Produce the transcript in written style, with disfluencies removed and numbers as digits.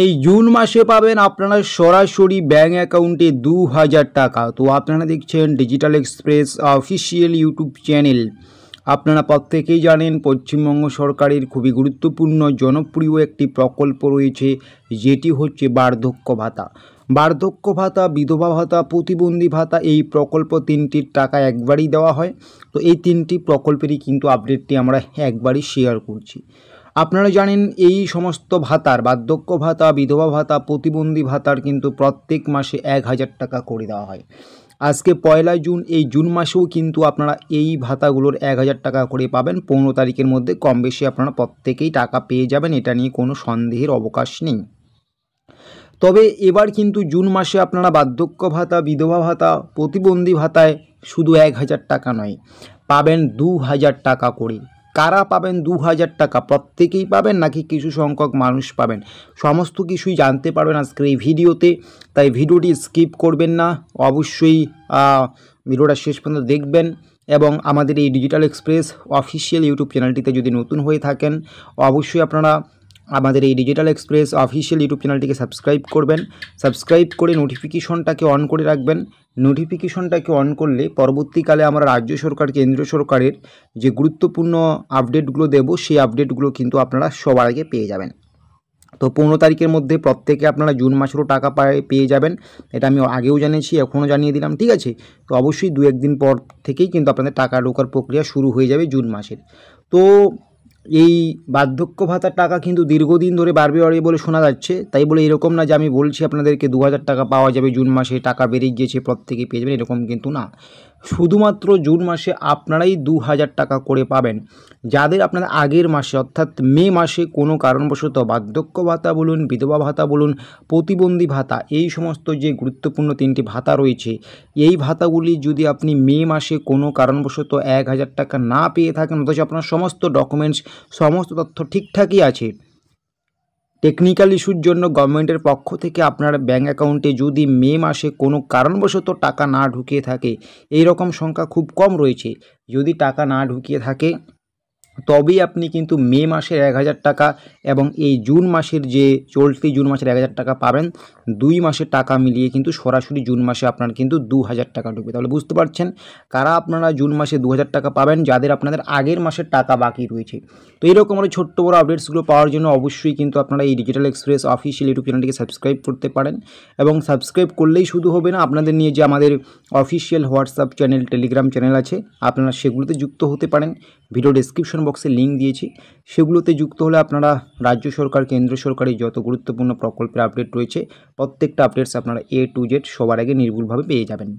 এই জুন মাসে পাবেন আপনারা সরাসরি ব্যাঙ্ক অ্যাকাউন্টে 2000 টাকা। তো আপনারা দেখছেন digital express official YouTube channel. আপনারা প্রত্যেকেই জানেন পশ্চিমবঙ্গ সরকারের খুবই গুরুত্বপূর্ণ জনপ্রিয় একটি প্রকল্প রয়েছে, যেটি হচ্ছে বার্ধক্য ভাতা। বার্ধক্য ভাতা, বিধবা ভাতা, প্রতিবন্ধী ভাতা, এই প্রকল্প তিনটির টাকা একবারই দেওয়া হয়। তো এই তিনটি প্রকল্পেরই কিন্তু আপডেটটি আমরা একবারই শেয়ার করছি। আপনারা জানেন এই সমস্ত ভাতার, বার্ধক্য ভাতা, বিধবা ভাতা, প্রতিবন্ধী ভাতার কিন্তু প্রত্যেক মাসে 1000 টাকা করে দেওয়া হয়। আজকে 1 জুন, এই জুন মাসেও কিন্তু আপনারা এই ভাতাগুলোর 1000 টাকা করে পাবেন। 15 তারিখের মধ্যে কম বেশি আপনারা প্রত্যেকেই টাকা পেয়ে যাবেন, এটা নিয়ে কোনো সন্দেহের অবকাশ নেই। তবে এবার কিন্তু জুন মাসে আপনারা বার্ধক্য ভাতা, বিধবা ভাতা, প্রতিবন্ধী ভাতায় শুধু 1000 টাকা নয়, পাবেন 2000 টাকা করে। কারা পাবেন 2000 টাকা? প্রত্যেকেই পাবেন নাকি কিছু সংখ্যক মানুষ পাবেন? সমস্ত কিছুই জানতে পারবেন আজকের এই ভিডিওতে, তাই ভিডিওটি স্কিপ করবেন না, অবশ্যই ভিডিওটা শেষ পর্যন্ত দেখবেন। এবং আমাদের এই ডিজিটাল এক্সপ্রেস অফিসিয়াল ইউটিউব চ্যানেলটিতে যদি নতুন হয়ে থাকেন, অবশ্যই আপনারা আমাদের এই ডিজিটাল এক্সপ্রেস অফিসিয়াল ইউটিউব চ্যানেলটিকে সাবস্ক্রাইব করবেন। সাবস্ক্রাইব করে নোটিফিকেশনটাকে অন করে রাখবেন। নোটিফিকেশনটাকে অন করলে পরবর্তীকালে আমরা রাজ্য সরকার, কেন্দ্র সরকারের যে গুরুত্বপূর্ণ আপডেটগুলো দেব, সেই আপডেটগুলো কিন্তু আপনারা সবার আগে পেয়ে যাবেন। তো 15 তারিখের মধ্যে প্রত্যেকে আপনারা জুন মাসেরও টাকা পেয়ে যাবেন, এটা আমি আগেও জানিয়েছি, এখনও জানিয়ে দিলাম, ঠিক আছে। তো অবশ্যই 2-1 দিন পর থেকেই কিন্তু আপনাদের টাকা ঢোকার প্রক্রিয়া শুরু হয়ে যাবে জুন মাসের। তো এই বার্ধক্য ভাতার টাকা কিন্তু দীর্ঘদিন ধরে বাড়বে বলে শোনা যাচ্ছে, তাই বলে এরকম না যে আমি বলছি আপনাদেরকে 2000 টাকা পাওয়া যাবে জুন মাসে, টাকা বেড়ে গিয়েছে প্রত্যেকে পেয়ে যাবেন, এরকম কিন্তু না। শুধুমাত্র জুন মাসে আপনারাই 2000 টাকা করে পাবেন। যাদের আপনাদের আগের মাসে অর্থাৎ মে মাসে কোনো কারণবশত বার্ধক্য ভাতা বলুন, বিধবা ভাতা বলুন, প্রতিবন্ধী ভাতা, এই সমস্ত যে গুরুত্বপূর্ণ 3টি ভাতা রয়েছে, এই ভাতাগুলি যদি আপনি মে মাসে কোনো কারণবশত 1000 টাকা না পেয়ে থাকেন, অথচ আপনার সমস্ত ডকুমেন্টস, সমস্ত তথ্য ঠিকঠাকই আছে, টেকনিক্যাল ইস্যুর জন্য গভর্নমেন্টের পক্ষ থেকে আপনার ব্যাঙ্ক অ্যাকাউন্টে যদি মে মাসে কোনো কারণবশত টাকা না ঢুকিয়ে থাকে, এই রকম সংখ্যা খুব কম রয়েছে, যদি টাকা না ঢুকিয়ে থাকে তবেই আপনি কিন্তু মে মাসের 1000 টাকা এবং এই জুন মাসের যে চলতি জুন মাসের 1000 টাকা পাবেন। 2 মাসের টাকা মিলিয়ে কিন্তু সরাসরি জুন মাসে আপনার কিন্তু 2000 টাকা ঢুকবে। তাহলে বুঝতে পারছেন কারা আপনারা জুন মাসে 2000 টাকা পাবেন, যাদের আপনাদের আগের মাসের টাকা বাকি রয়েছে। তো এইরকম আরও ছোট্ট বড় আপডেটসগুলো পাওয়ার জন্য অবশ্যই কিন্তু আপনারা এই ডিজিটাল এক্সপ্রেস অফিসিয়াল ইউটিউব চ্যানেলটিকে সাবস্ক্রাইব করতে পারেন। এবং সাবস্ক্রাইব করলেই শুধু হবে না, আপনাদের নিয়ে যে আমাদের official WhatsApp channel, Telegram channel আছে, আপনারা সেগুলোতে যুক্ত হতে পারেন। ভিডিও ডেসক্রিপশন বক্সে লিঙ্ক দিয়েছি, সেগুলোতে যুক্ত হলে আপনারা রাজ্য সরকার, কেন্দ্র সরকারের যত গুরুত্বপূর্ণ প্রকল্পের আপডেট রয়েছে, প্রত্যেকটা আপডেটস আপনারা A to Z সবার আগে নির্ভুলভাবে পেয়ে যাবেন।